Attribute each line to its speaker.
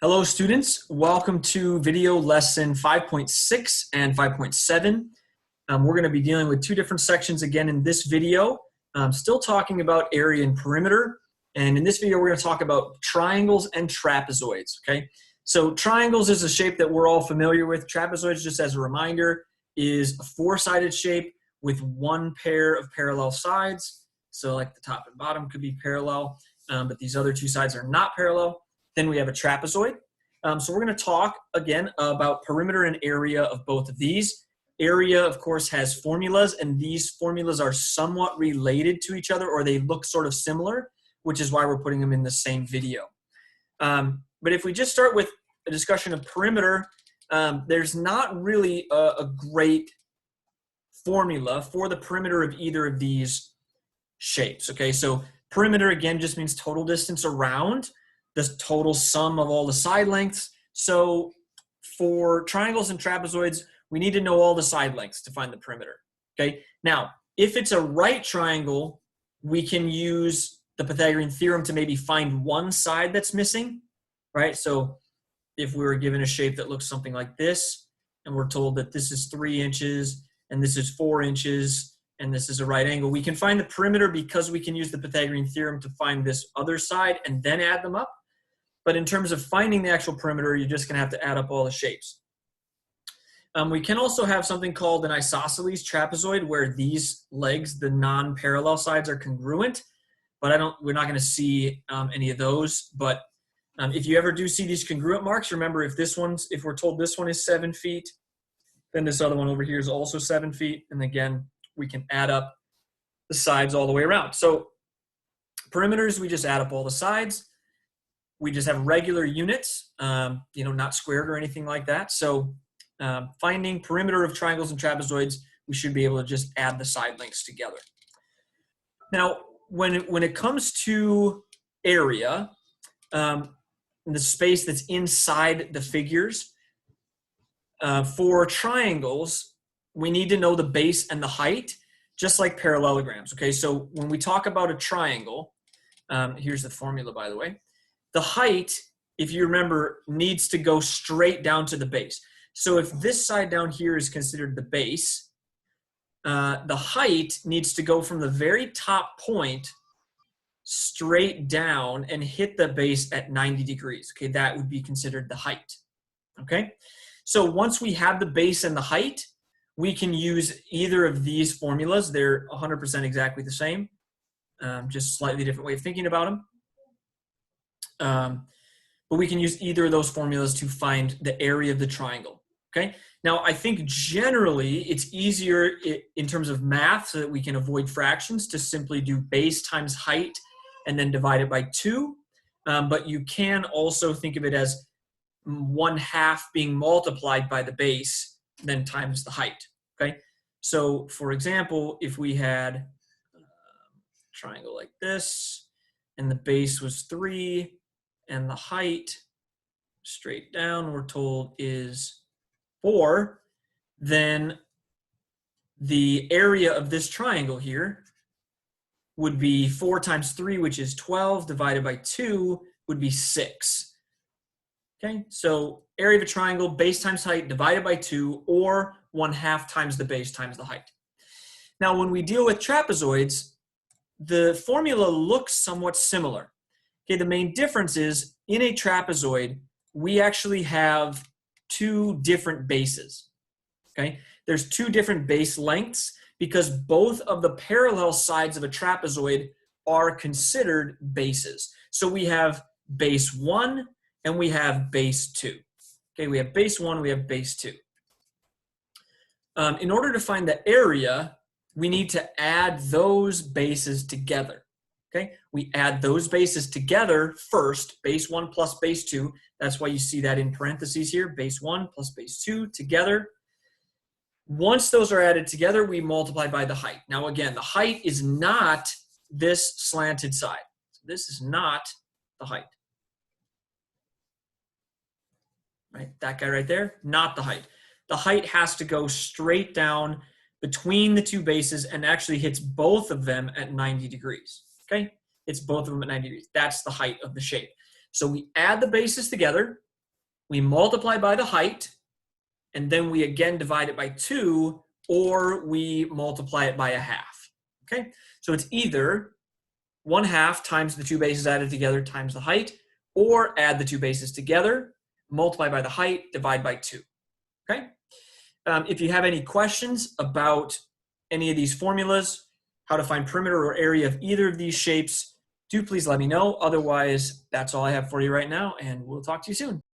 Speaker 1: Hello students, welcome to video lesson 5.6 and 5.7. We're going to be dealing with two different sections again in this video. Still talking about area and perimeter, and in this video we're going to talk about triangles and trapezoids. Okay, so triangles is a shape that we're all familiar with. Trapezoids, just as a reminder, is a four-sided shape with one pair of parallel sides. So like the top and bottom could be parallel, but these other two sides are not parallel. Then we have a trapezoid. So we're going to talk again about perimeter and area of both of these. Area, of course, has formulas, and these formulas are somewhat related to each other, or they look sort of similar, which is why we're putting them in the same video. But if we just start with a discussion of perimeter, there's not really a great formula for the perimeter of either of these shapes. Okay, so perimeter again just means total distance around the total sum of all the side lengths. So for triangles and trapezoids, we need to know all the side lengths to find the perimeter. Okay. Now, if it's a right triangle, we can use the Pythagorean theorem to maybe find one side that's missing, right? So if we were given a shape that looks something like this, and we're told that this is 3 inches and this is 4 inches and this is a right angle, we can find the perimeter because we can use the Pythagorean theorem to find this other side and then add them up. But in terms of finding the actual perimeter, you're just going to have to add up all the shapes. We can also have something called an isosceles trapezoid, where these legs, the non-parallel sides, are congruent. But we're not going to see any of those. But if you ever do see these congruent marks, remember if we're told this one is 7 feet, then this other one over here is also 7 feet. And again, we can add up the sides all the way around. So perimeters, we just add up all the sides. We just have regular units, not squared or anything like that. So finding perimeter of triangles and trapezoids, we should be able to just add the side lengths together. Now, when it comes to area, the space that's inside the figures, for triangles, we need to know the base and the height, just like parallelograms. Okay, so when we talk about a triangle, here's the formula, by the way. The height, if you remember, needs to go straight down to the base. So if this side down here is considered the base, the height needs to go from the very top point straight down and hit the base at 90 degrees. Okay, that would be considered the height. Okay, so once we have the base and the height, we can use either of these formulas. They're 100% exactly the same, just slightly different way of thinking about them. But we can use either of those formulas to find the area of the triangle. Okay. Now, I think generally it's easier in terms of math, so that we can avoid fractions, to simply do base times height and then divide it by 2. But you can also think of it as 1/2 being multiplied by the base, then times the height. Okay. So, for example, if we had a triangle like this, and the base was 3, and the height straight down, we're told, is 4, then the area of this triangle here would be 4 times 3, which is 12, divided by 2 would be 6. Okay, so area of a triangle, base times height, divided by 2, or 1/2 times the base times the height. Now, when we deal with trapezoids, the formula looks somewhat similar. Okay, the main difference is in a trapezoid, we actually have 2 different bases. Okay, there's 2 different base lengths because both of the parallel sides of a trapezoid are considered bases. So we have base 1 and we have base 2. Okay, we have base 1, we have base 2. In order to find the area, we need to add those bases together. Okay, we add those bases together first, base 1 plus base 2. That's why you see that in parentheses here, base 1 plus base 2 together. Once those are added together, we multiply by the height. Now again, the height is not this slanted side. So this is not the height. Right, that guy right there, not the height. The height has to go straight down between the 2 bases and actually hits both of them at 90 degrees. Okay, it's both of them at 90 degrees. That's the height of the shape. So we add the bases together. we multiply by the height, and then we again divide it by 2, or we multiply it by a half. Okay, so it's either 1/2 times the two bases added together times the height, or add the two bases together, multiply by the height, divide by 2. Okay. If you have any questions about any of these formulas, how to find perimeter or area of either of these shapes, do please let me know. Otherwise, that's all I have for you right now, and we'll talk to you soon.